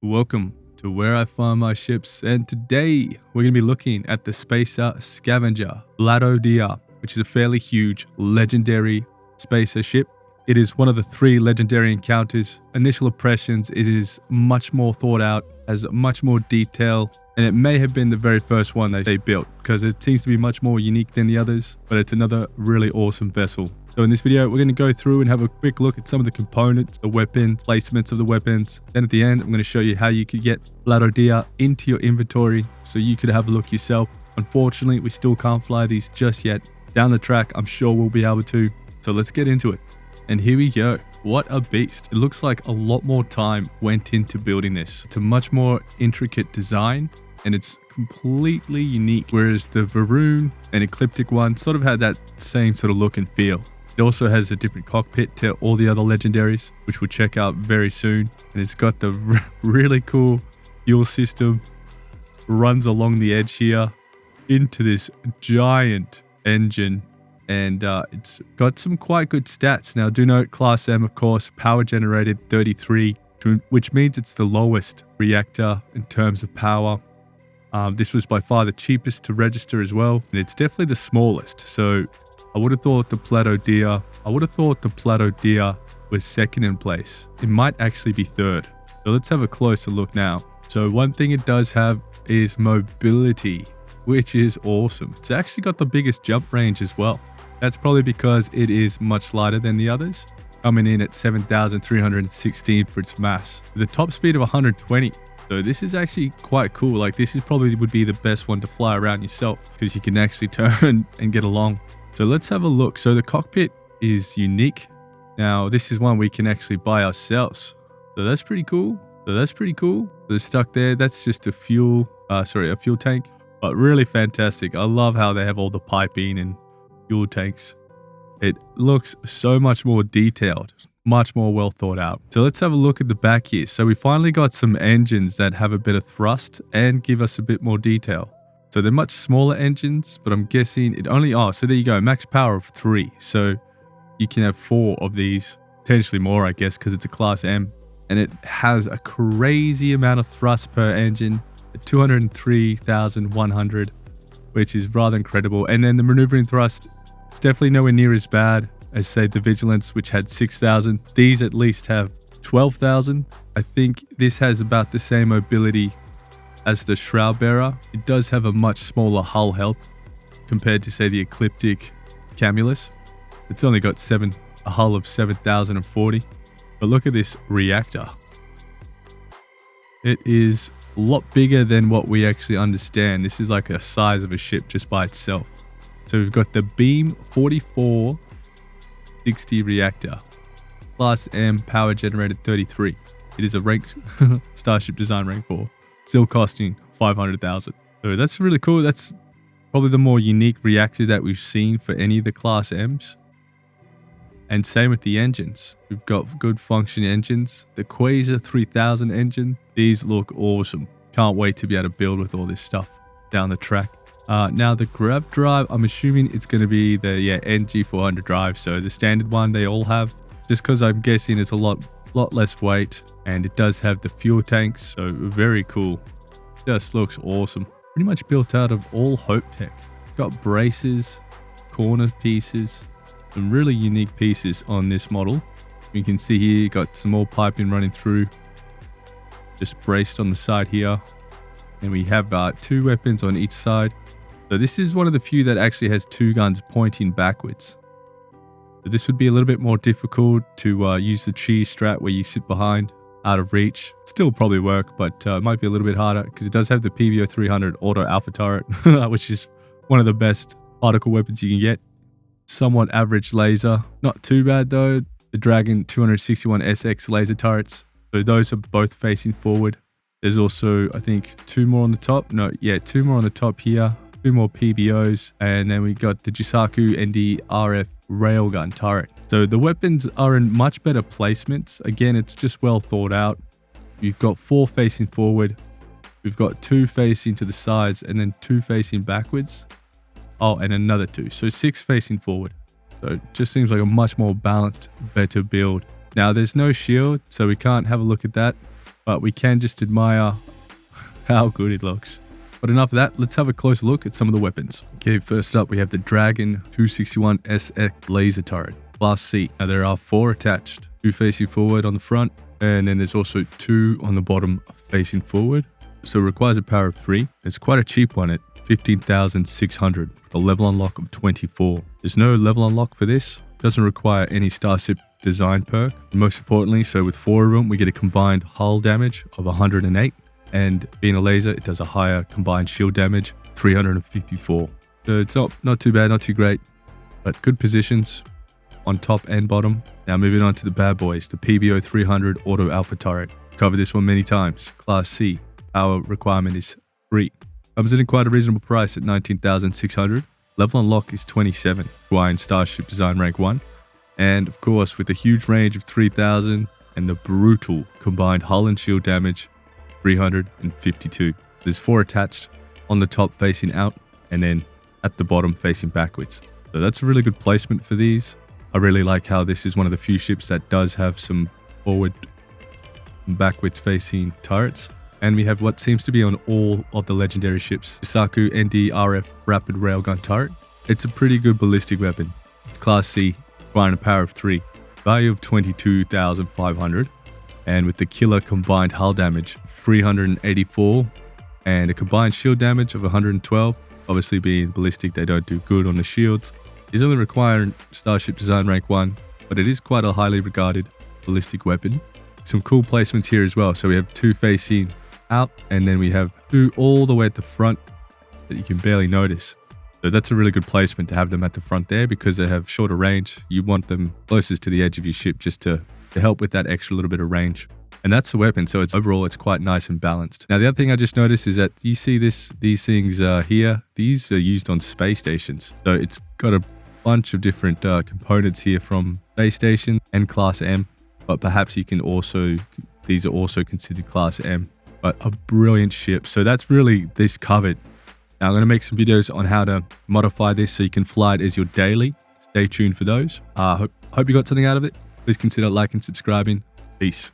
Welcome to Where I Find My Ships, and today we're going to be looking at the Spacer Scavenger Blattodea, which is a fairly huge legendary spacer ship. It is one of the 3 legendary encounters. Initial impressions, it is much more thought out, has much more detail, and it may have been the very first one that they built because it seems to be much more unique than the others, but it's another really awesome vessel. So in this video, we're going to go through and have a quick look at some of the components, the weapons, placements of the weapons. Then at the end, I'm going to show you how you could get Blattodea into your inventory so you could have a look yourself. Unfortunately, we still can't fly these just yet. Down the track, I'm sure we'll be able to. So let's get into it. And here we go. What a beast. It looks like a lot more time went into building this. It's a much more intricate design and it's completely unique. Whereas the Varoon and Ecliptic one sort of had that same sort of look and feel. It also has a different cockpit to all the other legendaries, which we'll check out very soon. And it's got the really cool fuel system. Runs along the edge here into this giant engine. And it's got some quite good stats. Now, do note Class M, of course, power generated 33, which means it's the lowest reactor in terms of power. This was by far the cheapest to register as well. And it's definitely the smallest. So I would have thought the Blattodea was second in place. It might actually be third. So let's have a closer look now. So one thing it does have is mobility, which is awesome. It's actually got the biggest jump range as well. That's probably because it is much lighter than the others, coming in at 7,316 for its mass, with a top speed of 120. So this is actually quite cool. Like this is probably would be the best one to fly around yourself because you can actually turn and get along. So let's have a look. So the cockpit is unique. Now this is one we can actually buy ourselves. So that's pretty cool. So stuck there. That's just a fuel tank, but really fantastic. I love how they have all the piping and fuel tanks. It looks so much more detailed, much more well thought out. So let's have a look at the back here. So we finally got some engines that have a bit of thrust and give us a bit more detail. So they're much smaller engines, but I'm guessing it only, so there you go, max power of 3. So you can have 4 of these, potentially more, I guess, because it's a Class M. And it has a crazy amount of thrust per engine, 203,100, which is rather incredible. And then the maneuvering thrust, it's definitely nowhere near as bad as, say, the Vigilance, which had 6,000. These at least have 12,000. I think this has about the same mobility as the Shroud Bearer. It does have a much smaller hull health compared to, say, the Ecliptic Camulus. It's only got a hull of 7,040. But look at this Reactor. It is a lot bigger than what we actually understand. This is like a size of a ship just by itself. So we've got the Beam 4460 Reactor. Class M, power generated 33. It is a ranked Starship design rank 4. Still costing 500,000. So that's really cool. That's probably the more unique reactor that we've seen for any of the Class M's. And same with the engines. We've got good function engines. The Quasar 3000 engine. These look awesome. Can't wait to be able to build with all this stuff down the track. Now the Grav drive, I'm assuming it's going to be the NG400 drive. So the standard one they all have. Just because I'm guessing it's a lot less weight. And it does have the fuel tanks, so very cool. Just looks awesome. Pretty much built out of all Hope tech. Got braces, corner pieces, some really unique pieces on this model. You can see here, got some more piping running through. Just braced on the side here. And we have 2 weapons on each side. So this is one of the few that actually has 2 guns pointing backwards. So this would be a little bit more difficult to use the cheese strat where you sit behind. Out of reach. Still probably work, but it might be a little bit harder because it does have the PBO 300 auto alpha turret, which is one of the best particle weapons you can get. Somewhat average laser. Not too bad though. The Dragon 261 SX laser turrets. So those are both facing forward. There's also, I think, 2 more on the top. 2 more on the top here. 2 more PBOs. And then we got the Jisaku ND RF railgun turret. So the weapons are in much better placements. Again, it's just well thought out. You've got 4 facing forward. We've got 2 facing to the sides and then 2 facing backwards. Oh, and another 2. So 6 facing forward. So it just seems like a much more balanced, better build. Now there's no shield, so we can't have a look at that. but we can just admire how good it looks. But enough of that, let's have a closer look at some of the weapons. Okay, first up we have the Dragon 261 SX laser turret, Class C. Now there are 4 attached, 2 facing forward on the front, and then there's also 2 on the bottom facing forward. So it requires a power of 3. It's quite a cheap one at 15,600 with a level unlock of 24. There's no level unlock for this. It doesn't require any Starship design perk. And most importantly, so with 4 of them, we get a combined hull damage of 108. And being a laser, it does a higher combined shield damage, 354. So it's not too bad, not too great, but good positions on top and bottom. Now moving on to the bad boys, the PBO 300 Auto Alpha Turret. Covered this one many times. Class C. Power requirement is 3. Comes in quite a reasonable price at 19,600. Level unlock is 27, requiring Starship Design Rank 1. And of course, with a huge range of 3,000 and the brutal combined hull and shield damage, 352. There's 4 attached on the top facing out and then at the bottom facing backwards. So that's a really good placement for these. I really like how this is one of the few ships that does have some forward and backwards facing turrets. And we have what seems to be on all of the legendary ships, Isaku ND-RF Rapid Railgun Turret. It's a pretty good ballistic weapon. It's Class C, requiring a power of 3, value of 22,500. And with the killer combined hull damage, 384, and a combined shield damage of 112. Obviously being ballistic, they don't do good on the shields. It's only requiring Starship Design Rank 1, but it is quite a highly regarded ballistic weapon. Some cool placements here as well. So we have 2 facing out, and then we have 2 all the way at the front that you can barely notice. So that's a really good placement to have them at the front there because they have shorter range. You want them closest to the edge of your ship just to help with that extra little bit of range. And that's the weapon. So overall, it's quite nice and balanced. Now, the other thing I just noticed is that you see these things here. These are used on space stations. So it's got a bunch of different components here from space station and Class M. But perhaps you can also, these are also considered Class M. But a brilliant ship. So that's really this covered. Now I'm going to make some videos on how to modify this so you can fly it as your daily. Stay tuned for those. Hope you got something out of it. Please consider liking, subscribing. Peace.